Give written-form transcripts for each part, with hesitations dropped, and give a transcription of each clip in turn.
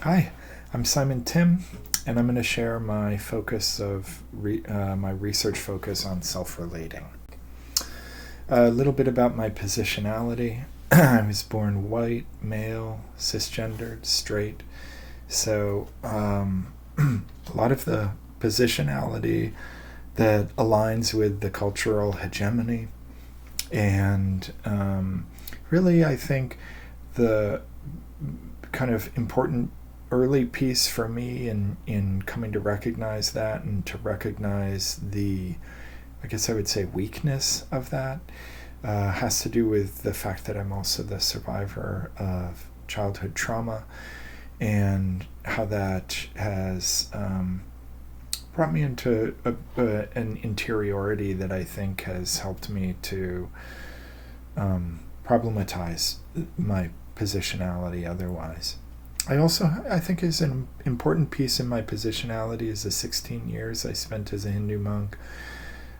Hi, I'm Simon Tim, and I'm going to share my focus of my research focus on self-relating. A little bit about my positionality. I was born white, male, cisgendered, straight. So a lot of the positionality that aligns with the cultural hegemony, and really, I think the kind of important early piece for me in coming to recognize that and to recognize the, I guess I would say, weakness of that has to do with the fact that I'm also the survivor of childhood trauma, and how that has brought me into an interiority that I think has helped me to problematize my positionality otherwise. I think is an important piece in my positionality is the 16 years I spent as a Hindu monk.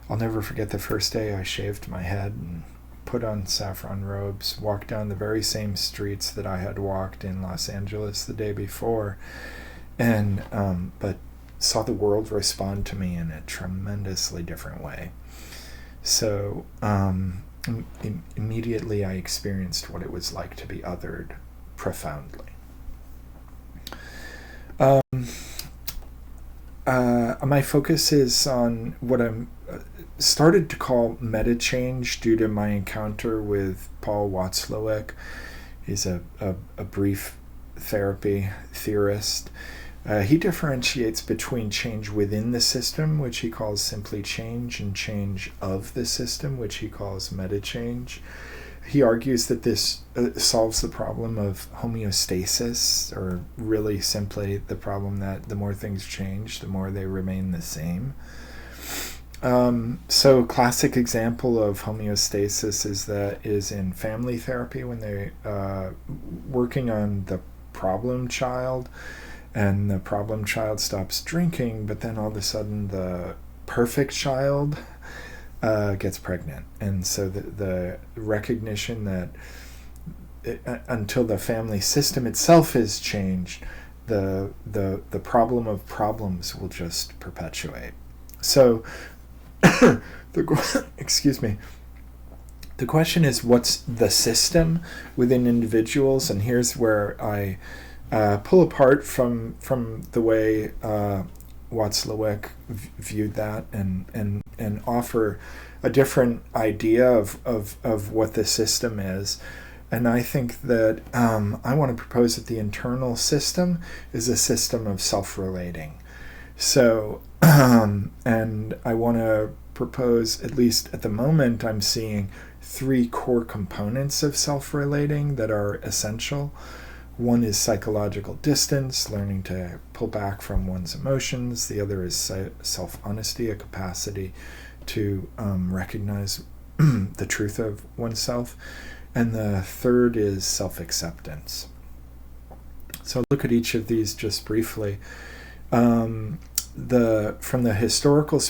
I'll never forget the first day I shaved my head and put on saffron robes, walked down the very same streets that I had walked in Los Angeles the day before, and but saw the world respond to me in a tremendously different way. So immediately I experienced what it was like to be othered profoundly. My focus is on what I'm started to call metachange due to my encounter with Paul Watzlawick. He's a brief therapy theorist. He differentiates between change within the system, which he calls simply change, and change of the system, which he calls metachange. He argues that this solves the problem of homeostasis, or really simply the problem that the more things change, the more they remain the same. So classic example of homeostasis is in family therapy when they working on the problem child, and the problem child stops drinking, but then all of a sudden the perfect child gets pregnant. And so the recognition that until the family system itself is changed, the problem of problems will just perpetuate. So excuse me. The question is, what's the system within individuals? And here's where I pull apart from the way Watzlawick viewed that, and offer a different idea of what the system is. And I think that I want to propose that the internal system is a system of self-relating. So, and I want to propose, at least at the moment, I'm seeing three core components of self-relating that are essential. One is psychological distance, learning to pull back from one's emotions. The other is self-honesty, a capacity to recognize the truth of oneself. And the third is self-acceptance. So look at each of these just briefly. From the historical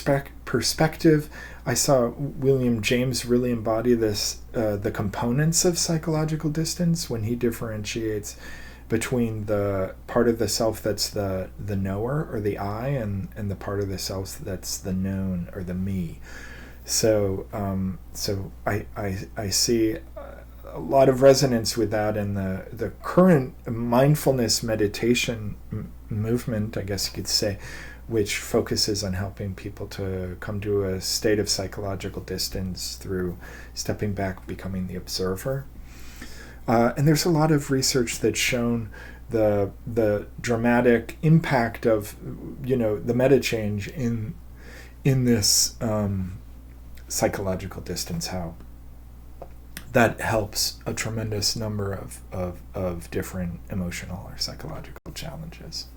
perspective, I saw William James really embody this, the components of psychological distance, when he differentiates between the part of the self that's the knower, or the I, and the part of the self that's the known, or the me. So I see a lot of resonance with that in the current mindfulness meditation movement, I guess you could say, which focuses on helping people to come to a state of psychological distance through stepping back, becoming the observer. And there's a lot of research that's shown the dramatic impact of, the meta-change in this psychological distance, how that helps a tremendous number of different emotional or psychological challenges.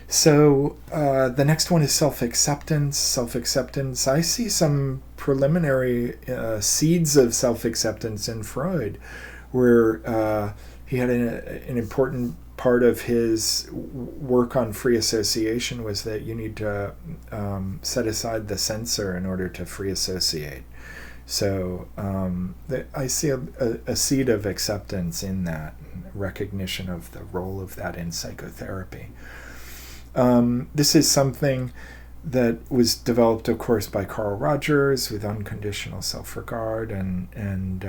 So the next one is self-acceptance. Self-acceptance, I see some preliminary seeds of self-acceptance in Freud, where he had an important part of his work on free association was that you need to set aside the censor in order to free associate. So I see a seed of acceptance in that, recognition of the role of that in psychotherapy. This is something that was developed, of course, by Carl Rogers with unconditional self-regard, and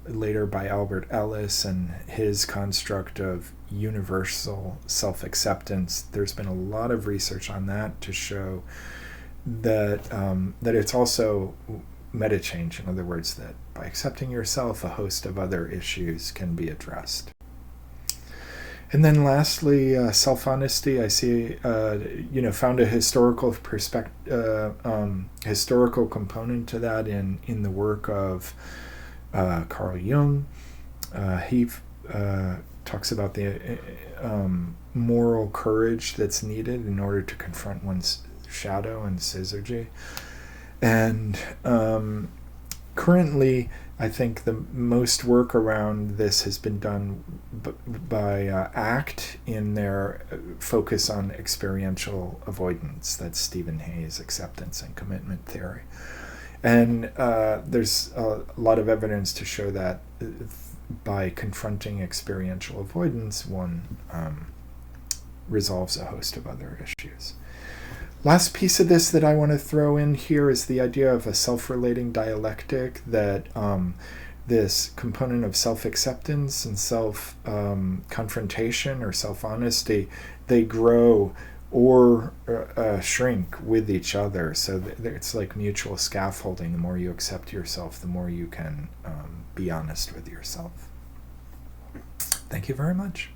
later by Albert Ellis and his construct of universal self-acceptance. There's been a lot of research on that to show that it's also metachange. In other words, that by accepting yourself, a host of other issues can be addressed. And then lastly, self-honesty. I see, found a historical historical component to that in the work of Carl Jung. He talks about the moral courage that's needed in order to confront one's shadow and syzygy. And currently, I think the most work around this has been done by ACT in their focus on experiential avoidance. That's Stephen Hayes' acceptance and commitment theory. And there's a lot of evidence to show that by confronting experiential avoidance, one resolves a host of other issues. Last piece of this that I want to throw in here is the idea of a self-relating dialectic, that this component of self-acceptance and self-confrontation or self-honesty, they grow or shrink with each other. So it's like mutual scaffolding. The more you accept yourself, the more you can be honest with yourself. Thank you very much.